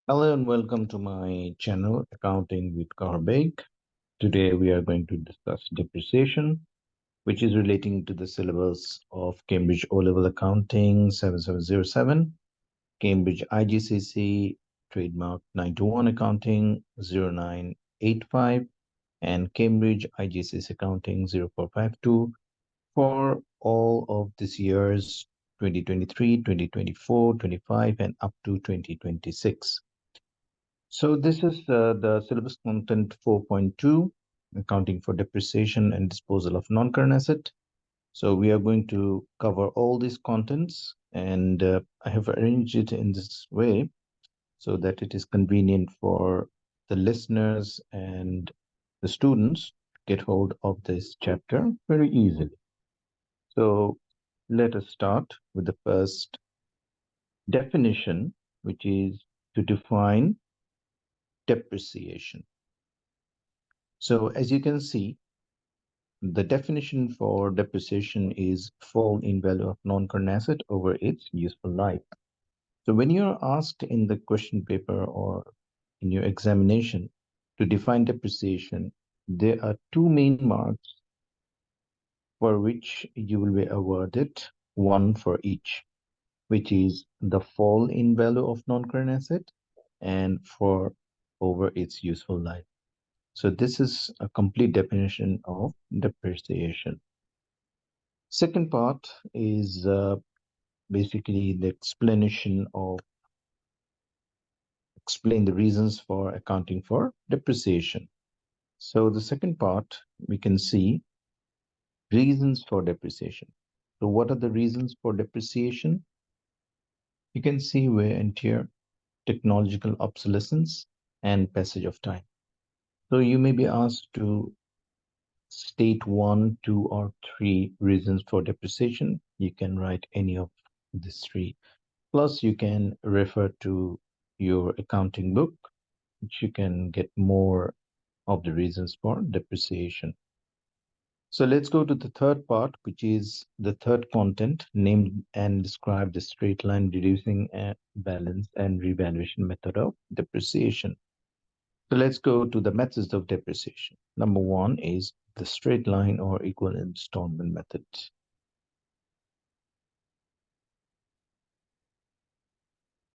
Hello and welcome to my channel Accounting with Gawhar Baig. Today we are going to discuss depreciation, which is relating to the syllabus of Cambridge O-Level Accounting 7707, Cambridge IGCC Trademark 921 Accounting 0985, and Cambridge IGCC Accounting 0452 for all of this years 2023, 2024, 25, and up to 2026. So this is the syllabus content 4.2, accounting for depreciation and disposal of non-current asset. So we are going to cover all these contents, and I have arranged it in this way so that it is convenient for the listeners and the students to get hold of this chapter very easily. So let us start with the first definition, which is to define depreciation. So as you can see, the definition for depreciation is fall in value of non-current asset over its useful life. So when you're asked in the question paper or in your examination to define depreciation, there are two main marks for which you will be awarded, one for each, which is the fall in value of non-current asset and for over its useful life. So this is a complete definition of depreciation. Second part is basically the explanation of explain the reasons for accounting for depreciation. So the second part we can see reasons for depreciation. So what are the reasons for depreciation? You can see wear and tear, technological obsolescence, and passage of time. So you may be asked to state one, two, or three reasons for depreciation. You can write any of these three. Plus, you can refer to your accounting book, which you can get more of the reasons for depreciation. So let's go to the third part, which is the third content, name and describe the straight line reducing balance and revaluation method of depreciation. So let's go to the methods of depreciation. Number one is the straight line or equal installment method.